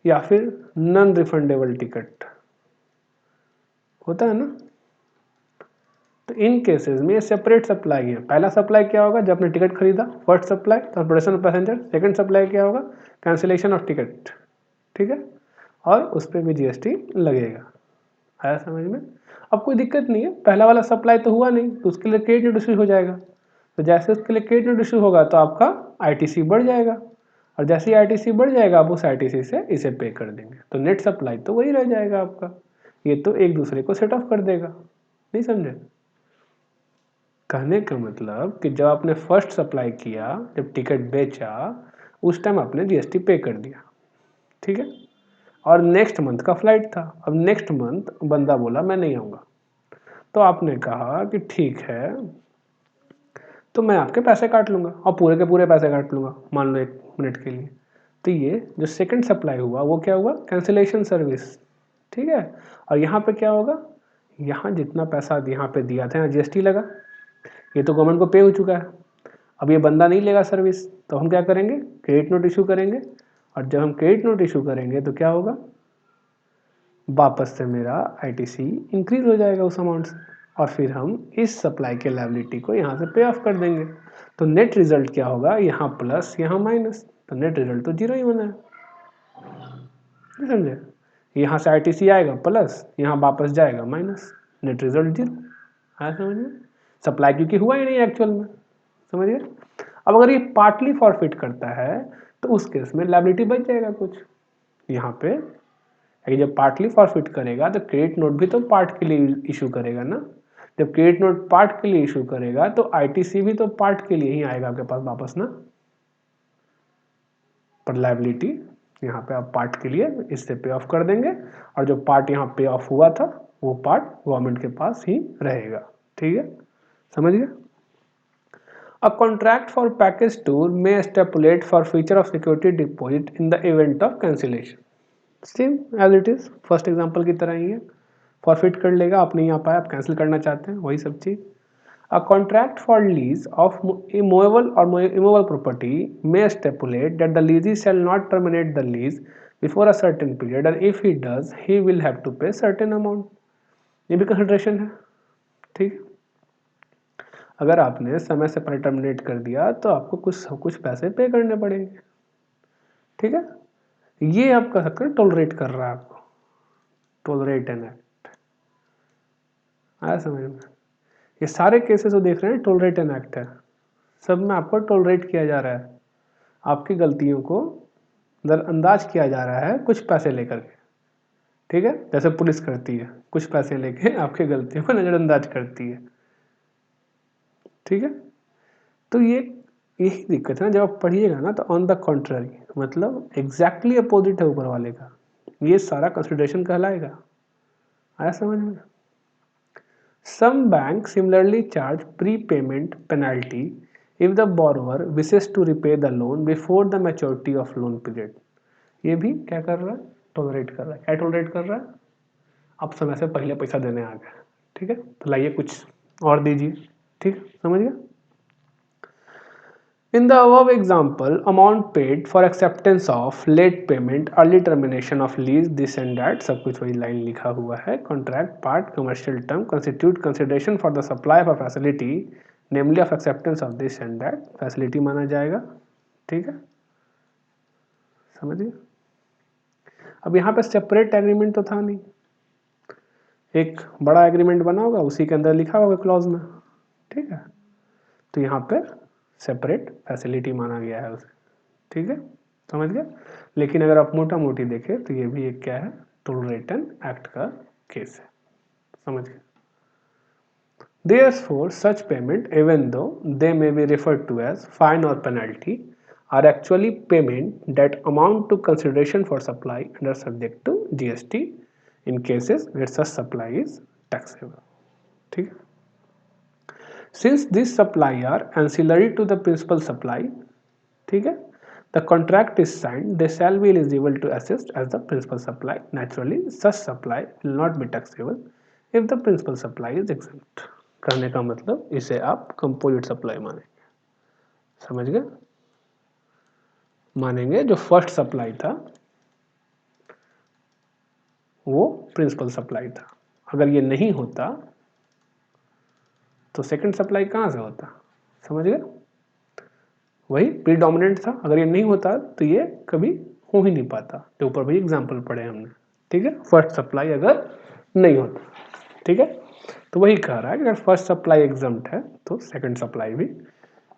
या फिर नॉन रिफंडेबल टिकट होता है ना, तो इन केसेस में सेपरेट सप्लाई है। पहला सप्लाई क्या होगा? जब आपने टिकट खरीदा, first supply transportation of passenger. Second supply क्या होगा? कैंसिलेशन ऑफ टिकट, ठीक है, और उस पर भी जीएसटी लगेगा। आया समझ में? अब कोई दिक्कत नहीं है, पहला वाला सप्लाई तो हुआ नहीं तो उसके लिए क्रेडिट नोट इशू हो जाएगा। तो जैसे उसके लिए क्रेडिट नोट इशू होगा तो आपका आईटीसी बढ़ जाएगा, और जैसे ही आईटीसी बढ़ जाएगा आप उस आईटीसी से इसे पे कर देंगे, तो नेट सप्लाई तो वही रह जाएगा आपका। ये तो एक दूसरे को सेट ऑफ कर देगा। नहीं समझे? कहने का मतलब कि जब आपने फर्स्ट सप्लाई किया, जब टिकट बेचा, उस टाइम आपने जीएसटी पे कर दिया, ठीक है, और नेक्स्ट मंथ का फ्लाइट था। अब नेक्स्ट मंथ बंदा बोला मैं नहीं आऊँगा, तो आपने कहा कि ठीक है, तो मैं आपके पैसे काट लूँगा और पूरे के पूरे पैसे काट लूँगा, मान लो 1 मिनट के लिए। तो ये जो सेकंड सप्लाई हुआ वो क्या हुआ? कैंसिलेशन सर्विस, ठीक है। और यहाँ पे क्या होगा? यहाँ जितना पैसा यहाँ पे दिया था, यहाँ जीएसटी लगा, ये तो गवर्नमेंट को पे हो चुका है। अब ये बंदा नहीं लेगा सर्विस, तो हम क्या करेंगे? क्रेडिट नोट इशू करेंगे, और जब हम क्रेडिट नोट इशू करेंगे तो क्या होगा? वापस से मेरा आईटीसी इंक्रीज हो जाएगा उस अमाउंट से, और फिर हम इस सप्लाई के लायबिलिटी को यहाँ से पे ऑफ कर देंगे। तो नेट रिजल्ट क्या होगा? यहाँ प्लस यहाँ माइनस, तो नेट रिजल्ट तो जीरो ही होना है। नहीं समझे? यहाँ से आईटीसी आएगा प्लस, यहाँ वापस जाएगा माइनस, नेट रिजल्ट जीरो। आया समझ में? सप्लाई क्योंकि हुआ ही नहीं एक्चुअल में, समझिए। अब अगर ये पार्टली फॉरफिट करता है तो उस केस में लायबिलिटी बच जाएगा कुछ यहाँ पे। जब पार्टली फॉरफिट करेगा तो क्रेडिट नोट भी तो पार्ट के लिए इशू करेगा ना। जब क्रेडिट नोट पार्ट के लिए इशू करेगा तो आईटीसी भी तो पार्ट के लिए ही आएगा आपके पास वापस ना, पर लायबिलिटी यहाँ पे आप पार्ट के लिए इससे पे ऑफ कर देंगे, और जो पार्ट यहाँ पे ऑफ हुआ था वो पार्ट गवर्नमेंट के पास ही रहेगा, ठीक है, समझ गए? A contract for package tour may stipulate for feature of security deposit in the event of cancellation. Same as it is first example की तरह ही है, फॉरफिट कर लेगा, आप नहीं आ पाए, आप कैंसिल करना चाहते हैं, वही सब चीज। A contract for lease of movable और immovable property may stipulate that the lessee shall not terminate the lease before a certain period, and if he does he will have to pay certain amount. ये भी कंसिडरेशन है, ठीक। अगर आपने समय से पहले टर्मिनेट कर दिया तो आपको कुछ पैसे पे करने पड़ेंगे, ठीक है। ये आप कह सकते हैं टॉलरेट कर रहा है आपको, टॉलरेट एन एक्ट। आया समझ में? ये सारे केसेस जो देख रहे हैं टॉलरेट एक्ट है, सब में आपको टॉलरेट किया जा रहा है, आपकी गलतियों को नज़रअंदाज किया जा रहा है कुछ पैसे लेकर के, ठीक है, जैसे पुलिस करती है, कुछ पैसे लेके आपकी गलतियों को नज़रअंदाज करती है, ठीक है। तो ये यही दिक्कत है ना, जब आप पढ़िएगा ना तो ऑन द कॉन्ट्ररी, मतलब एग्जैक्टली अपोजिट है ऊपर वाले का, ये सारा कंसिडरेशन कहलाएगा। आया समझ में? Some banks similarly charge prepayment penalty if the borrower wishes to repay the loan before the maturity of loan period. ये भी क्या कर रहा है? टॉलरेट कर रहा है। क्या टॉलरेट कर रहा है? आप समय से पहले पैसा देने आ गए, ठीक है, तो लाइए कुछ और दीजिए, ठीक, समझ गया? In the above example, amount paid for acceptance of late payment, early termination of lease, this and that, सब कुछ वही लाइन लिखा हुआ है। Contract part, commercial term, constitute consideration for the supply of a facility, namely of acceptance of this and that, facility माना जाएगा, ठीक है, समझ गए? अब यहाँ पे सेपरेट एग्रीमेंट तो था नहीं, एक बड़ा एग्रीमेंट बना होगा, उसी के अंदर लिखा होगा क्लॉज में, ठीक है, तो यहाँ पे सेपरेट फैसिलिटी माना गया है उसे, ठीक है, समझ गए? लेकिन अगर आप मोटा मोटी देखें तो ये भी एक क्या है? टॉलरेटन एक्ट का केस है, समझ गए? Therefore, such payment, even though they may be referred to as fine or penalty, are actually payment that amount to consideration for supply and are subject to GST in cases where such supply is taxable, ठीक है? Since these supply are ancillary to the principal supply, ठीक है, the contract is signed, they shall be eligible to assist as the principal supply. Naturally, such supply will not be taxable if the principal supply is exempt. कहने का मतलब इसे आप कंपोजिट सप्लाई मानेंगे, समझ गए? मानेंगे जो फर्स्ट सप्लाई था वो प्रिंसिपल सप्लाई था, अगर ये नहीं होता तो सेकंड सप्लाई कहाँ से होता, समझ गए? वही प्रीडोमिनेंट था, अगर ये नहीं होता तो ये कभी हो ही नहीं पाता, जो ऊपर भी एग्जाम्पल पढ़े हमने, ठीक है, फर्स्ट सप्लाई अगर नहीं होता, ठीक है, तो वही कह रहा है कि अगर फर्स्ट सप्लाई एग्जम्प्ट है तो सेकंड सप्लाई भी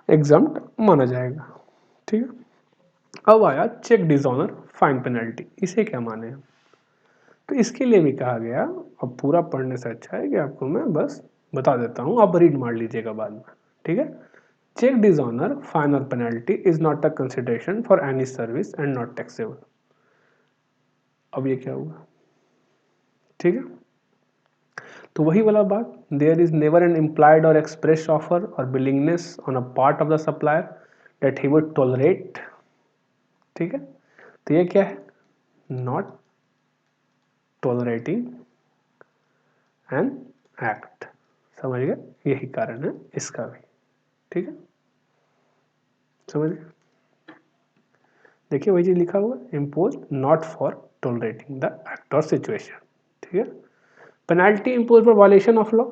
एग्जम्प्ट माना जाएगा, ठीक है। अब आया चेक डिसऑनर फाइन पेनल्टी, इसे क्या माने हम? तो इसके लिए भी कहा गया, अब पूरा पढ़ने से अच्छा है कि आपको मैं बस बता देता हूँ, आप रीड मार लीजिएगा बाद में, ठीक है। चेक डिसऑनर फाइन और penalty is not a consideration for any service and not taxable. अब ये क्या हुआ, ठीक है, तो वही वाला बात, there is never an implied और एक्सप्रेस ऑफर और willingness on a part of the supplier that he would tolerate, ठीक है, तो ये क्या है? नॉट टॉलरेटिंग एन एक्ट, समझ गए? यही कारण है इसका भी, ठीक है, समझ गए? देखिए वही चीज लिखा हुआ, impose not for tolerating the act और सिचुएशन, ठीक है। Penalty impose for violation of law,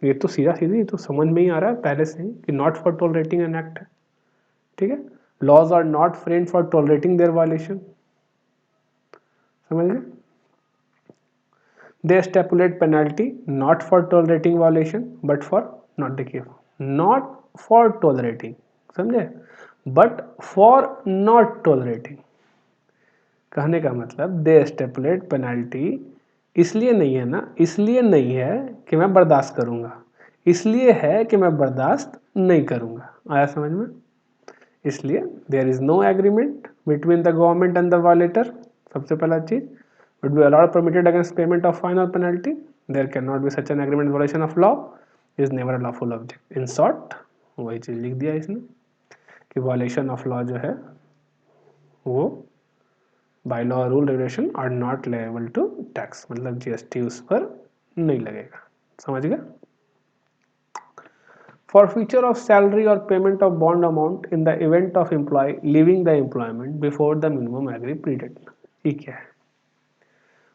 ये तो सीधा सीधी, ये तो समझ में ही आ रहा है पहले से ही कि not for tolerating an act है, ठीक है। Laws are not framed for tolerating their violation, समझ गए? They stipulate penalty not for tolerating violation but for not देखिए not for tolerating, समझे, but for not tolerating, कहने का मतलब they stipulate penalty इसलिए नहीं है ना, इसलिए नहीं है कि मैं बर्दाश्त करूंगा, इसलिए है कि मैं बर्दाश्त नहीं करूंगा, आया समझ में? इसलिए there is no agreement between the government and the violator, सबसे पहला चीज, would be allowed permitted against payment of fine or penalty, there cannot be such an agreement violation of law is never a lawful object, in short वही चीज लिख दिया इसने कि violation of law जो है वो by law rule regulation are not liable to tax, मतलब जीएसटी उस पर नहीं लगेगा, समझ गए? Forfeiture of salary or payment of bond amount in the event of employee leaving the employment before the minimum agreed period, ये क्या है?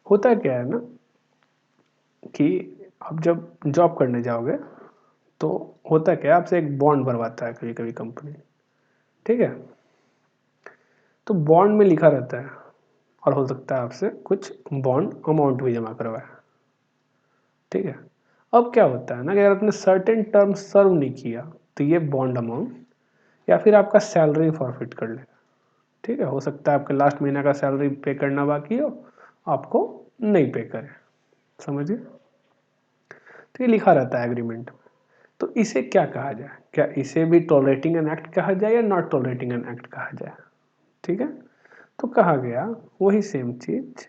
होता क्या है ना कि आप जब जॉब करने जाओगे तो होता क्या है, आपसे एक बॉन्ड भरवाता है कभी कभी कंपनी, ठीक है, तो बॉन्ड में लिखा रहता है और हो सकता है आपसे कुछ बॉन्ड अमाउंट भी जमा करवाए, ठीक है। अब क्या होता है ना कि अगर आपने सर्टेन टर्म सर्व नहीं किया तो ये बॉन्ड अमाउंट या फिर आपका सैलरी फॉरफिट कर लेगा। ठीक है, हो सकता है आपका लास्ट महीना का सैलरी पे करना बाकी हो, आपको नहीं पे करे, समझिए। तो ये लिखा रहता है एग्रीमेंट में। तो इसे क्या कहा जाए, क्या इसे भी टॉलरेटिंग एन एक्ट कहा जाए या नॉट टॉलरेटिंग एन एक्ट कहा जाए? ठीक है, तो कहा गया वही सेम चीज,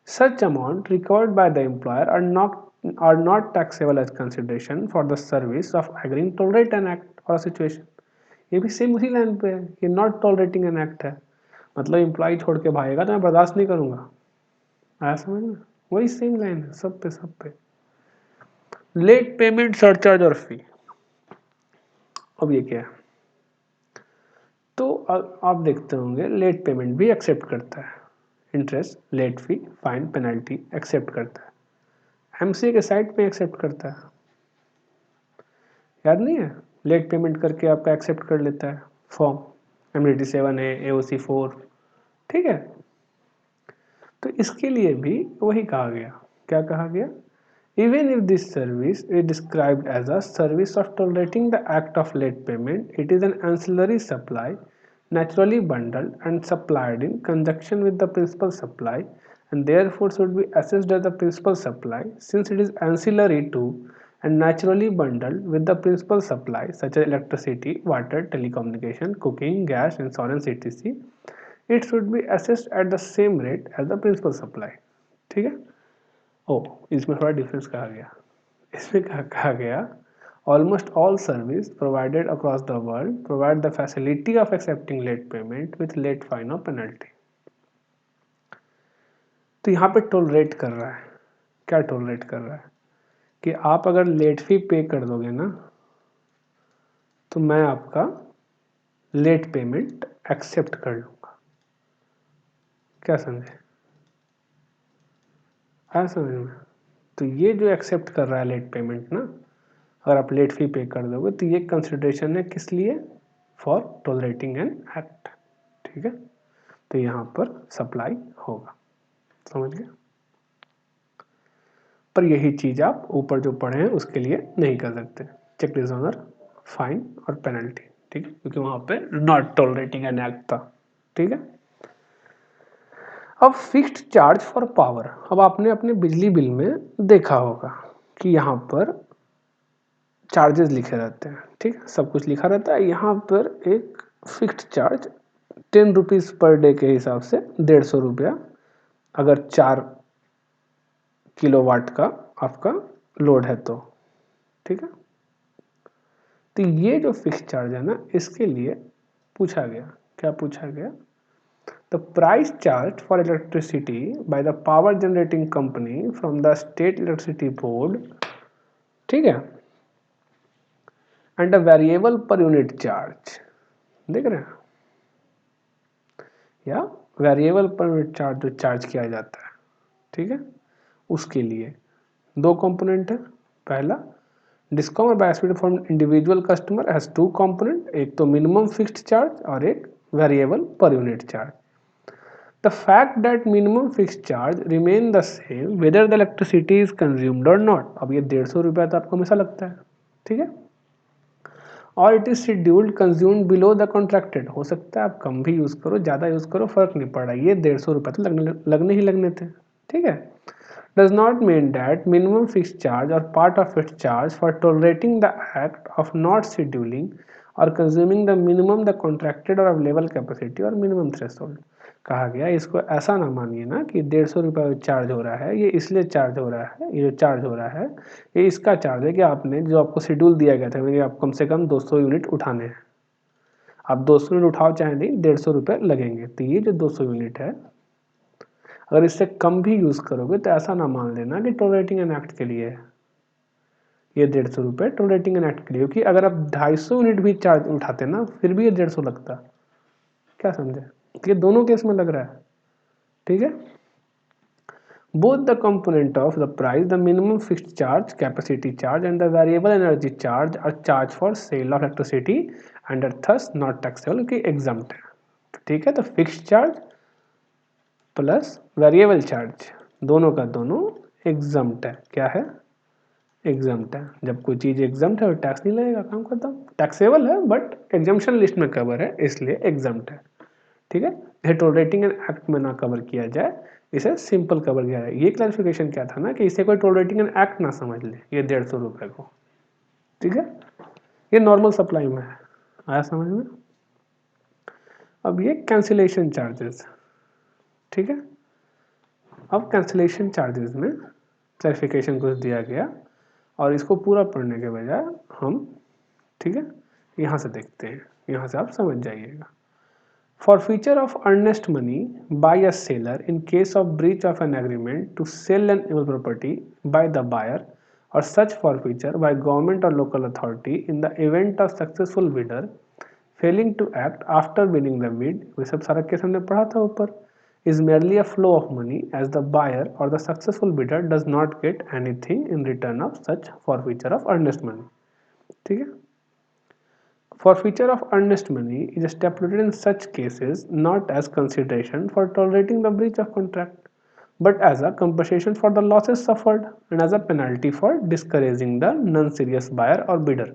such amount recovered by the employer are not taxable as consideration for the service of agreeing tolerate an act और सिचुएशन। ये भी सेम उसी लाइन पे है, ये नॉट टॉलरेटिंग एन एक्ट है, मतलब एम्प्लॉय छोड़ के भागेगा तो मैं बर्दाश्त नहीं करूंगा। आया समझ में? वही सेम लाइन है सब पे सब पे। लेट पेमेंट सरचार्ज और फी, अब ये क्या है? तो आप देखते होंगे लेट पेमेंट भी एक्सेप्ट करता है, interest, late fee, fine, penalty accept करता है, एमसीए के साइड पे एक्सेप्ट करता है, याद नहीं है? लेट पेमेंट करके आपका एक्सेप्ट कर लेता है फॉर्म, एमडीटी 7 है, एओसी 4, ठीक है। तो इसके लिए भी वही कहा गया, क्या कहा गया? Even if this service is described as a service of tolerating the act of late payment, it is an ancillary supply naturally bundled and supplied in conjunction with the principal supply and therefore should be assessed as the principal supply since it is ancillary to and naturally bundled with the principal supply such as electricity, water, telecommunication, cooking, gas, insurance, etc. It should be assessed at the same rate as the principal supply. ठीक है? ओ, इसमें थोड़ा डिफरेंस कहा गया, इसमें कहा गया almost all service provided across the world provide the facility of accepting late payment with late fine or penalty। तो यहाँ पे टोलरेट कर रहा है, क्या टोलरेट कर रहा है कि आप अगर लेट फी पे कर दोगे ना तो मैं आपका लेट पेमेंट एक्सेप्ट कर लूँगा। क्या समझे? आया समझ में? तो ये जो एक्सेप्ट कर रहा है लेट पेमेंट ना, अगर आप लेट फी पे कर दोगे तो ये कंसिडरेशन है किस लिए? For tolerating an act. ठीक है, तो यहाँ पर सप्लाई होगा, समझ गए? पर यही चीज आप ऊपर जो पढ़े हैं उसके लिए नहीं कर सकते, चेक डिसऑनर, फाइन और पेनल्टी। ठीक है, क्योंकि वहां पे नॉट टॉलरेटिंग एन एक्ट था। ठीक है, अब फिक्स्ड चार्ज फॉर पावर, अब आपने अपने बिजली बिल में देखा होगा कि यहाँ पर चार्जेस लिखे रहते हैं। ठीक है, सब कुछ लिखा रहता है, यहाँ पर एक fixed charge 10 rupees per day के हिसाब से 150 रुपया अगर 4 किलोवाट का आपका लोड है तो। ठीक है, तो ये जो फिक्स चार्ज है ना, इसके लिए पूछा गया, क्या पूछा गया? The price charge for electricity by the power generating company from the state electricity board, ठीक है, and a variable per unit charge, देख रहे हैं, या वेरिएबल पर यूनिट चार्ज जो चार्ज किया जाता है, ठीक है, उसके लिए दो कंपोनेंट है। पहला, डिस्कॉम और biosphere for individual customer has two component, एक तो मिनिमम फिक्स्ड चार्ज और एक variable per unit charge. The fact that minimum fixed charge remain the same whether the electricity is consumed और नॉट। अब ये 150 रुपया तो आपको हमेशा लगता है, ठीक है, और it is scheduled consumed below the contracted, हो सकता है आप कम भी यूज करो ज़्यादा यूज करो फर्क नहीं पड़ रहा, ये 150 रुपये तो लगने ही लगने थे। ठीक है, does not mean that minimum fixed charge or part of its charge for tolerating the act of not scheduling or consuming the minimum the contracted or available capacity or minimum threshold। कहा गया इसको ऐसा ना मानिए ना कि 150 रुपये चार्ज हो रहा है, ये इसलिए चार्ज हो रहा है, ये जो चार्ज हो रहा है ये इसका चार्ज है कि आपने जो आपको शेड्यूल दिया गया था कि आप कम से कम 200 यूनिट उठाने हैं, आप 200 यूनिट उठाओ चाहे नहीं 150 रुपये लगेंगे। तो ये जो 200 यूनिट है अगर इससे कम भी यूज करोगे तो ऐसा ना मान लेना कि टॉलरेटिंग एन एक्ट के लिए ये 150 रुपये टॉलरेटिंग एन एक्ट के लिए, क्योंकि अगर आप 250 यूनिट भी चार्ज उठाते ना फिर भी ये 150 लगता। क्या समझे? ये दोनों केस में लग रहा है। ठीक है, both the component of the price, the minimum fixed charge, capacity charge and the variable energy charge are charged for sale of electricity and are thus not taxable कि exempt है। ठीक है, तो fixed charge plus variable charge दोनों का दोनों एग्जम्प्ट है। क्या है? एग्जम्प्ट है, जब कोई चीज़ एग्जम्प्ट है और टैक्स नहीं लगेगा, काम खत्म। टैक्सेबल है बट एग्जम्पशन लिस्ट में कवर है, इसलिए एग्जम्प्ट है। ठीक है, ये टोलरेटिंग एंड एक्ट में ना कवर किया जाए, इसे सिंपल कवर किया जाए। ये क्लैरिफिकेशन क्या था ना कि इसे कोई टोलरेटिंग एंड एक्ट ना समझ ले ये 150 रुपये को। ठीक है, ये नॉर्मल सप्लाई में है, आया समझ में। अब ये कैंसिलेशन चार्जेस, ठीक है, अब कैंसिलेशन चार्जेस में क्लैरिफिकेशन कुछ दिया गया और इसको पूरा पढ़ने के बजाय हम, ठीक है, यहाँ से देखते हैं, यहाँ से आप समझ जाइएगा। Forfeiture of earnest money by a seller in case of breach of an agreement to sell an able property by the buyer or such forfeiture by government or local authority in the event of successful bidder failing to act after winning the bid, ये सब सारा केस हमने पढ़ा था ऊपर, is merely a flow of money as the buyer or the successful bidder does not get anything in return of such forfeiture of earnest money। ठीक है, forfeiture of earnest money is stipulated in such cases not as consideration for tolerating the breach of contract, but as a compensation for the losses suffered and as a penalty for discouraging the non-serious buyer or bidder.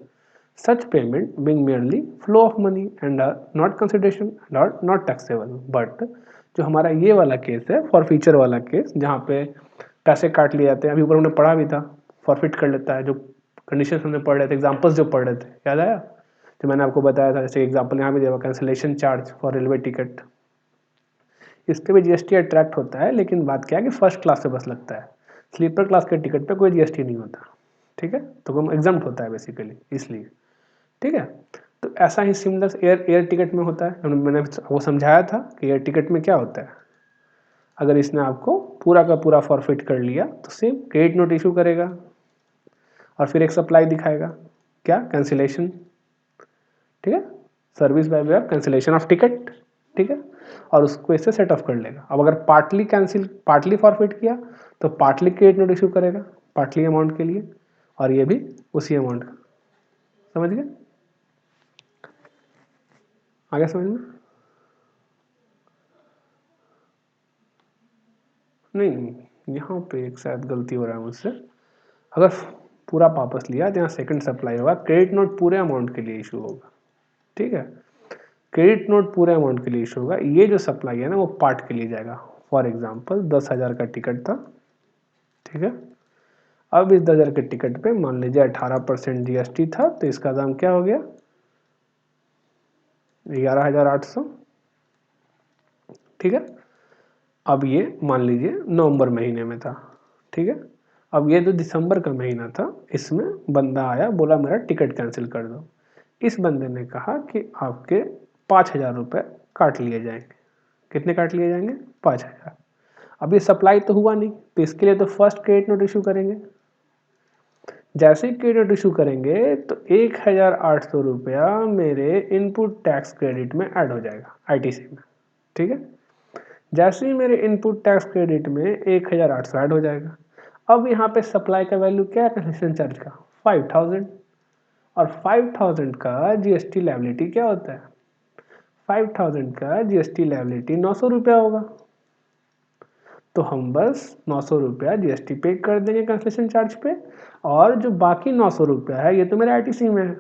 Such payment being merely flow of money and are not consideration and are not taxable. But जो हमारा ये वाला केस है, फॉरफीचर वाला केस, जहाँ पे पैसे काट लिए जाते हैं, अभी ऊपर हमने पढ़ा भी था, फॉरफिट कर लेता है, जो कंडीशन हमने पढ़ रहे थे, एग्जाम्पल्स जो पढ़ रहे थे, याद आया जो मैंने आपको बताया था। जैसे एग्जाम्पल यहाँ भी दिया, cancellation charge for railway ticket, इसके भी जीएसटी अट्रैक्ट होता है, लेकिन बात क्या है कि फर्स्ट क्लास से बस लगता है, स्लीपर क्लास के टिकट पे कोई जीएसटी नहीं होता। ठीक है, तो वो एग्जम्प्ट होता है बेसिकली, इसलिए। ठीक है, तो ऐसा ही सिमिलर एयर टिकट में होता है। मैंने वो समझाया था कि एयर टिकट में क्या होता है, अगर इसने आपको पूरा का पूरा फॉरफिट कर लिया तो सेम क्रेडिट नोट इशू करेगा और फिर एक सप्लाई दिखाएगा, क्या, कैंसिलेशन। ठीक है, service by way of cancellation of ticket. ठीक है, और उसको इससे सेट ऑफ कर लेगा। अब अगर पार्टली फॉरफिट किया तो पार्टली क्रेडिट नोट इशू करेगा पार्टली अमाउंट के लिए, और ये भी उसी अमाउंट का। समझ गए, आगे समझ में? नहीं, यहाँ पे एक शायद गलती हो रहा है मुझसे। अगर पूरा वापस लिया तो यहाँ सेकंड सप्लाई होगा, क्रेडिट नोट पूरे अमाउंट के लिए इशू होगा। ठीक है, क्रेडिट नोट पूरे अमाउंट के लिए इशू होगा। ये जो सप्लाई है ना वो पार्ट के लिए जाएगा। फॉर एग्जांपल 10,000 का टिकट था। ठीक है, अब इस 10,000 के टिकट पे मान लीजिए 18% जीएसटी था, तो इसका दाम क्या हो गया, 11,800। ठीक है, अब ये मान लीजिए नवंबर महीने में था। ठीक है, अब ये जो दिसंबर का महीना था, इसमें बंदा आया, बोला मेरा टिकट कैंसिल कर दो। इस बंदे ने कहा कि आपके 5,000 रुपये काट लिए जाएंगे। कितने काट लिए जाएंगे, 5,000। अब ये सप्लाई तो हुआ नहीं, तो इसके लिए तो फर्स्ट क्रेडिट नोट इशू करेंगे। जैसे ही क्रेडिट नोट इशू करेंगे तो 1,800 रुपया मेरे इनपुट टैक्स क्रेडिट में ऐड हो जाएगा, आईटीसी में। ठीक है, जैसे ही मेरे इनपुट टैक्स क्रेडिट में 1,800 ऐड हो जाएगा। अब यहाँ पे सप्लाई का वैल्यू क्या है, कंसेशन चार्ज का 5,000, और 5,000 का जीएसटी लायबिलिटी क्या होता है, 5,000 का जीएसटी लायबिलिटी 900 रुपया होगा। तो हम बस 900 रुपया जीएसटी पे कर देंगे कंसेशन चार्ज पे, और जो बाकी 900 रुपया है ये तो मेरे आईटीसी में है,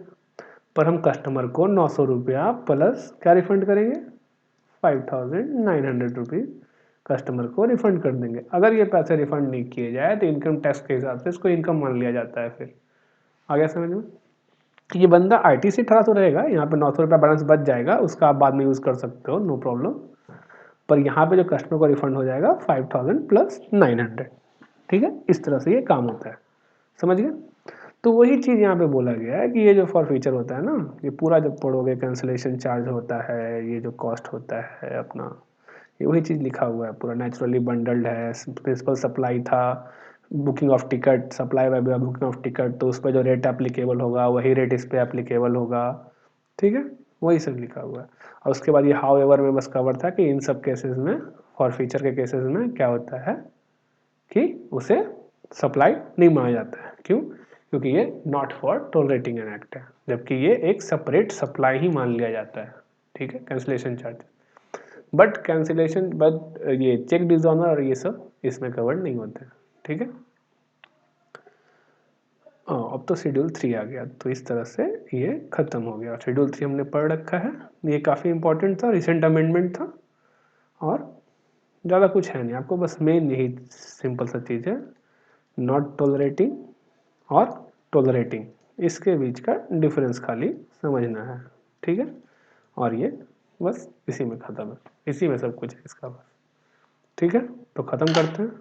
पर हम कस्टमर को 900 रुपया प्लस क्या रिफंड करेंगे, 5,900 रुपीज़ कस्टमर को रिफंड कर देंगे। अगर ये पैसे रिफंड नहीं किए जाए तो इनकम टैक्स के हिसाब से इसको इनकम मान लिया जाता है। फिर आ गया समझ में? ये बंदा आईटीसी 1800 रहेगा, यहाँ पे 900 रुपया बैलेंस बच जाएगा, उसका आप बाद में यूज़ कर सकते हो, नो प्रॉब्लम। पर यहाँ पे जो कस्टमर को रिफंड हो जाएगा 5,000 प्लस 900। ठीक है, इस तरह से ये काम होता है, समझ गए? तो वही चीज़ यहाँ पे बोला गया है कि ये जो फॉर फीचर होता है ना, ये पूरा जब पढ़ोगे, कैंसिलेशन चार्ज होता है, ये जो कॉस्ट होता है अपना, ये वही चीज़ लिखा हुआ है पूरा, नेचुरली बंडल्ड है। प्रिंसिपल सप्लाई था, booking of ticket, supply bye booking of ticket, तो उस पर जो रेट एप्लीकेबल होगा वही रेट इस पर एप्लीकेबल होगा। ठीक है, वही सब लिखा हुआ है। और उसके बाद ये हाउ एवर में बस कवर था कि इन सब केसेस में, फॉर फीचर के केसेस में क्या होता है कि उसे सप्लाई नहीं माना जाता है। क्यों? क्योंकि ये not for tolerating an act है, जबकि ये एक सेपरेट सप्लाई ही मान लिया जाता है। ठीक है, कैंसिलेशन चार्ज। बट ये चेक डिसऑनर और ये सब इसमें कवर्ड नहीं होते हैं। ठीक है, अब तो शेड्यूल 3 आ गया, तो इस तरह से ये ख़त्म हो गया। शेड्यूल 3 हमने पढ़ रखा है, ये काफ़ी इंपॉर्टेंट था, रिसेंट अमेंडमेंट था और ज़्यादा कुछ है नहीं, आपको बस मेन यही सिंपल सा चीज़ है, नॉट टॉलरेटिंग और टॉलरेटिंग, इसके बीच का डिफरेंस खाली समझना है, ठीक है। और ये बस इसी में ख़त्म है, इसी में सब कुछ है इसका बस, ठीक है। तो ख़त्म करते हैं।